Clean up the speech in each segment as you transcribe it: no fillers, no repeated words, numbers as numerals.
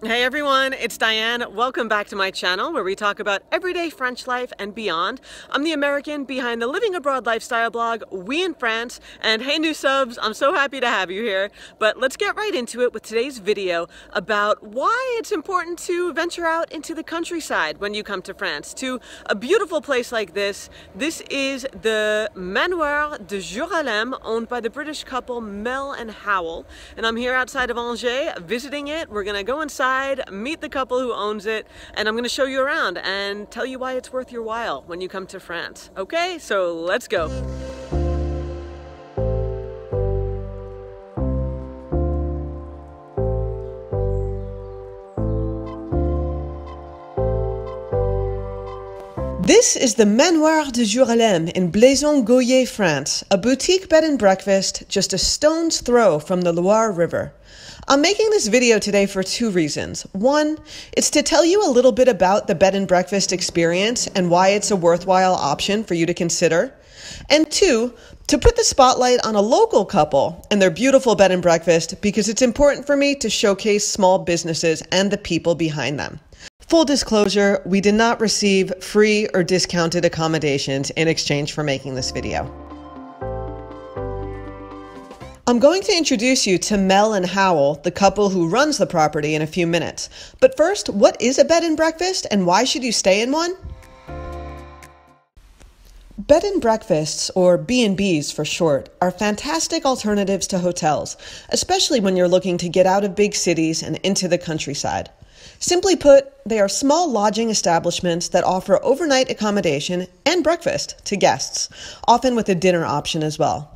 Hey everyone, it's Diane. Welcome back to my channel where we talk about everyday French life and beyond. I'm the American behind the Living Abroad lifestyle blog, We in France, and hey new subs, I'm so happy to have you here. But let's get right into it with today's video about why it's important to venture out into the countryside when you come to France, to a beautiful place like this. This is the Manoir de Juralem, owned by the British couple Mel and Howell, and I'm here outside of Angers visiting it. We're gonna go inside, meet the couple who owns it, and I'm going to show you around and tell you why it's worth your while when you come to France. Okay, so let's go. This is the Manoir de Juralem in Blaison-Goyer, France, a boutique bed and breakfast just a stone's throw from the Loire River. I'm making this video today for two reasons. One, it's to tell you a little bit about the bed and breakfast experience and why it's a worthwhile option for you to consider. And two, to put the spotlight on a local couple and their beautiful bed and breakfast because it's important for me to showcase small businesses and the people behind them. Full disclosure, we did not receive free or discounted accommodations in exchange for making this video. I'm going to introduce you to Mel and Howell, the couple who runs the property, in a few minutes. But first, what is a bed and breakfast and why should you stay in one? Bed and breakfasts, or B&Bs for short, are fantastic alternatives to hotels, especially when you're looking to get out of big cities and into the countryside. Simply put, they are small lodging establishments that offer overnight accommodation and breakfast to guests, often with a dinner option as well.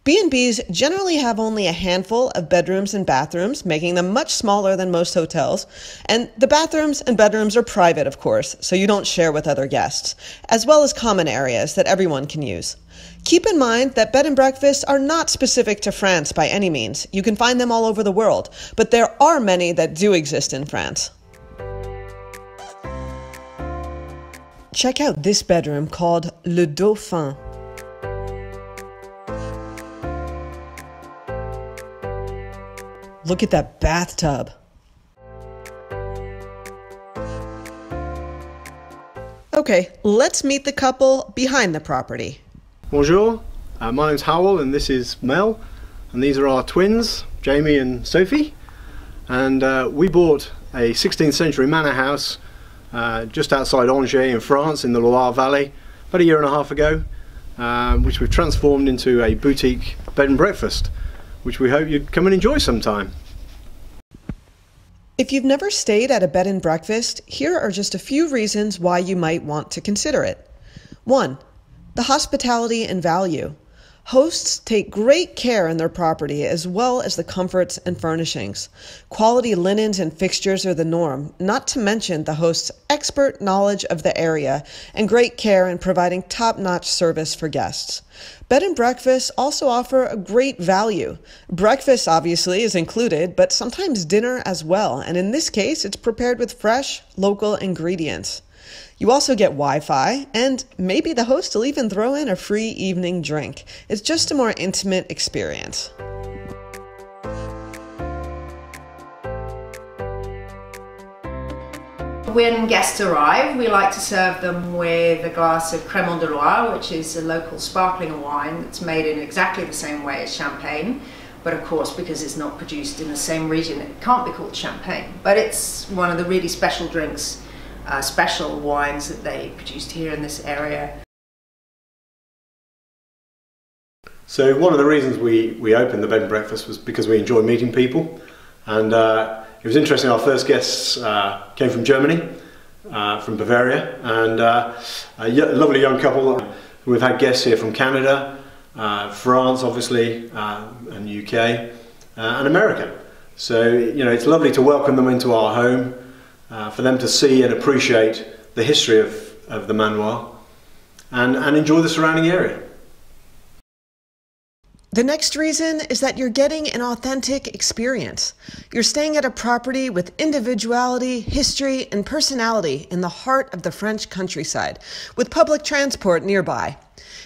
B&Bs generally have only a handful of bedrooms and bathrooms, making them much smaller than most hotels, and the bathrooms and bedrooms are private, of course, so you don't share with other guests, as well as common areas that everyone can use. Keep in mind that bed and breakfasts are not specific to France by any means. You can find them all over the world, but there are many that do exist in France. Check out this bedroom called Le Dauphin. Look at that bathtub. Okay, let's meet the couple behind the property. Bonjour, my name's Howell and this is Mel, and these are our twins, Jamie and Sophie. And we bought a 16th century manor house just outside Angers in France in the Loire Valley about a year and a half ago, which we've transformed into a boutique bed and breakfast, which we hope you'd come and enjoy sometime. If you've never stayed at a bed and breakfast, here are just a few reasons why you might want to consider it. 1. The hospitality and value. Hosts take great care in their property as well as the comforts and furnishings. Quality linens and fixtures are the norm, not to mention the host's expert knowledge of the area and great care in providing top-notch service for guests. Bed and breakfasts also offer a great value. Breakfast obviously is included, but sometimes dinner as well, and in this case it's prepared with fresh, local ingredients. You also get Wi-Fi, and maybe the host will even throw in a free evening drink. It's just a more intimate experience. When guests arrive, we like to serve them with a glass of Crémant de Loire, which is a local sparkling wine that's made in exactly the same way as champagne. But of course, because it's not produced in the same region, it can't be called champagne. But it's one of the really special drinks, special wines that they produced here in this area. So one of the reasons we opened the bed and breakfast was because we enjoy meeting people, and it was interesting. Our first guests came from Germany, from Bavaria, and a lovely young couple. We've had guests here from Canada, France obviously, and UK, and America. So you know, it's lovely to welcome them into our home, for them to see and appreciate the history of the manoir and enjoy the surrounding area. The next reason is that you're getting an authentic experience. You're staying at a property with individuality, history, and personality in the heart of the French countryside, with public transport nearby.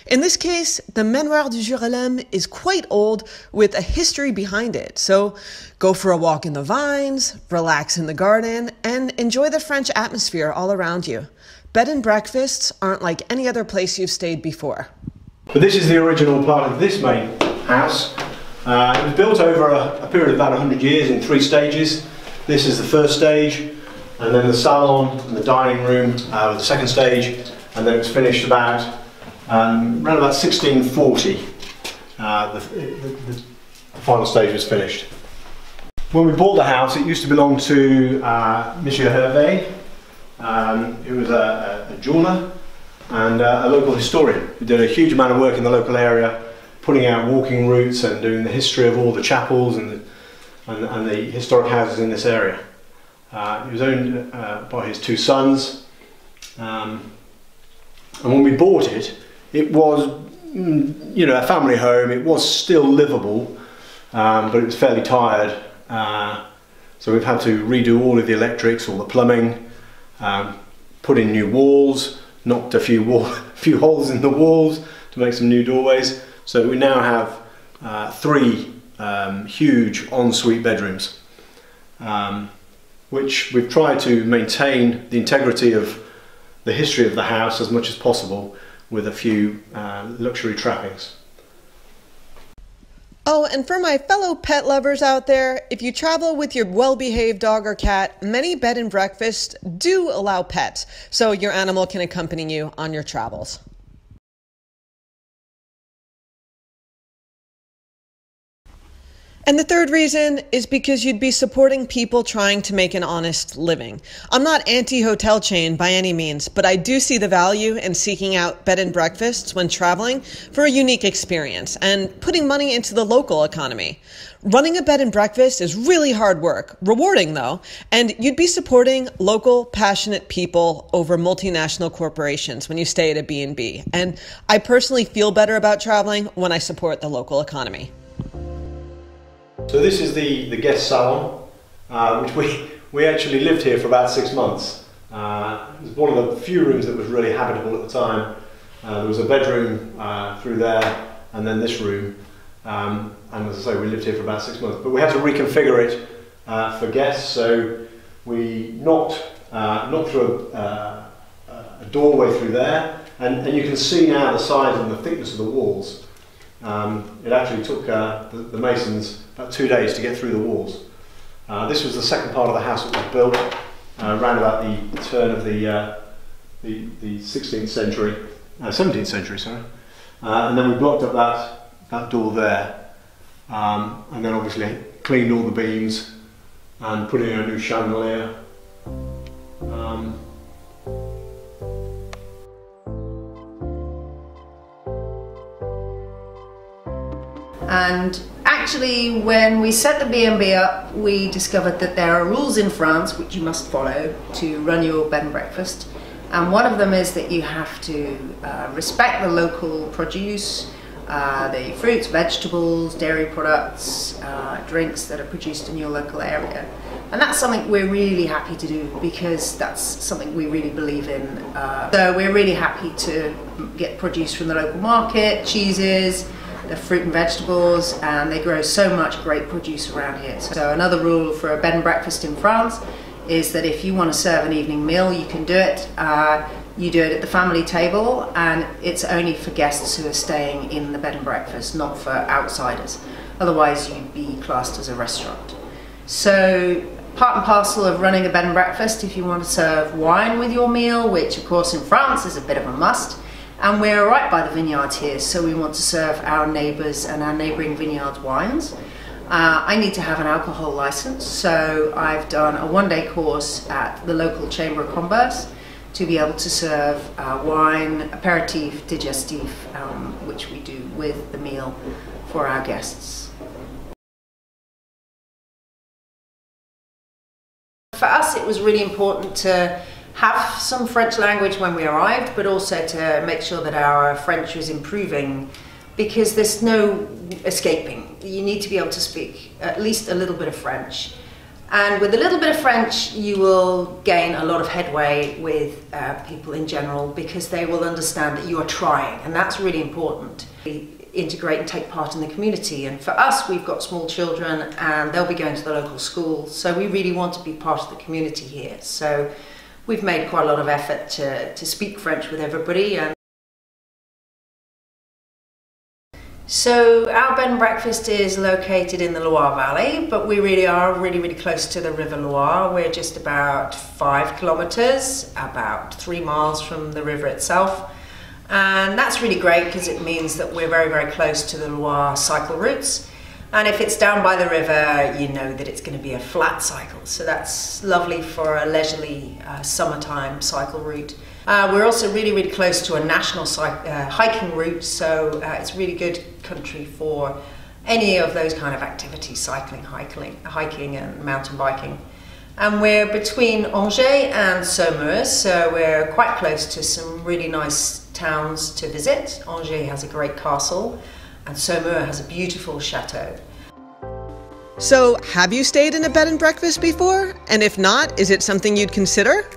In this case, the Manoir du Jurelem is quite old with a history behind it, so go for a walk in the vines, relax in the garden, and enjoy the French atmosphere all around you. Bed and breakfasts aren't like any other place you've stayed before. But this is the original part of this main house. It was built over a period of about 100 years in 3 stages. This is the first stage, and then the salon and the dining room were the second stage, and then it was finished around about 1640. The final stage was finished. When we bought the house, it used to belong to Monsieur Hervé, who was a jeweler and a local historian who did a huge amount of work in the local area, putting out walking routes and doing the history of all the chapels and the historic houses in this area. It was owned by his 2 sons, and when we bought it, it was, you know, a family home. It was still livable, but it was fairly tired. So we've had to redo all of the electrics, all the plumbing, put in new walls, knocked a few holes in the walls to make some new doorways. So we now have 3 huge ensuite bedrooms, which we've tried to maintain the integrity of the history of the house as much as possible, with a few luxury trappings. Oh, and for my fellow pet lovers out there, if you travel with your well-behaved dog or cat, many bed and breakfasts do allow pets, so your animal can accompany you on your travels. And the third reason is because you'd be supporting people trying to make an honest living. I'm not anti-hotel chain by any means, but I do see the value in seeking out bed and breakfasts when traveling for a unique experience and putting money into the local economy. Running a bed and breakfast is really hard work, rewarding though, and you'd be supporting local, passionate people over multinational corporations when you stay at a B&B. And I personally feel better about traveling when I support the local economy. So this is the guest salon, which we actually lived here for about 6 months. It was one of the few rooms that was really habitable at the time. There was a bedroom through there, and then this room. And as I say, we lived here for about 6 months. But we had to reconfigure it for guests, so we knocked through a doorway through there, and you can see now the size and the thickness of the walls. It actually took the masons about 2 days to get through the walls. This was the second part of the house that was built around about the turn of the 16th century, 17th century, sorry. And then we blocked up that door there, and then obviously cleaned all the beams and put in a new chandelier. And actually, when we set the B&B up, we discovered that there are rules in France which you must follow to run your bed and breakfast. And one of them is that you have to respect the local produce, the fruits, vegetables, dairy products, drinks that are produced in your local area. And that's something we're really happy to do because that's something we really believe in. So we're really happy to get produce from the local market, cheeses, the fruit and vegetables, and they grow so much great produce around here. So another rule for a bed and breakfast in France is that if you want to serve an evening meal, you can do it. You do it at the family table, and it's only for guests who are staying in the bed and breakfast, not for outsiders. Otherwise you'd be classed as a restaurant. So part and parcel of running a bed and breakfast, if you want to serve wine with your meal, which of course in France is a bit of a must, and we're right by the vineyards here, so we want to serve our neighbours and our neighbouring vineyards wines. I need to have an alcohol license, so I've done a one-day course at the local Chamber of Commerce to be able to serve wine, aperitif, digestif, which we do with the meal for our guests. For us, it was really important to have some French language when we arrived, but also to make sure that our French was improving because there's no escaping. You need to be able to speak at least a little bit of French. And with a little bit of French, you will gain a lot of headway with people in general, because they will understand that you are trying, and that's really important. Integrate and take part in the community. And for us, we've got small children and they'll be going to the local school, so we really want to be part of the community here. So we've made quite a lot of effort to speak French with everybody. And so our bed and breakfast is located in the Loire Valley, but we really are really close to the River Loire. We're just about 5 kilometers, about 3 miles from the river itself. And that's really great because it means that we're very close to the Loire cycle routes. And if it's down by the river, you know that it's going to be a flat cycle. So that's lovely for a leisurely summertime cycle route. We're also really close to a national hiking route, so it's really good country for any of those kind of activities, cycling, hiking and mountain biking. And we're between Angers and Saumur, so we're quite close to some really nice towns to visit. Angers has a great castle and Saumur has a beautiful chateau. So, have you stayed in a bed and breakfast before? And if not, is it something you'd consider?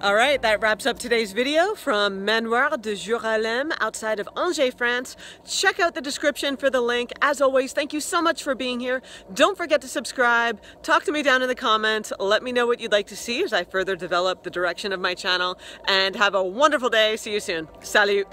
All right, that wraps up today's video from Manoir de Juralem outside of Angers, France. Check out the description for the link. As always, thank you so much for being here. Don't forget to subscribe. Talk to me down in the comments. Let me know what you'd like to see as I further develop the direction of my channel. And have a wonderful day. See you soon. Salut.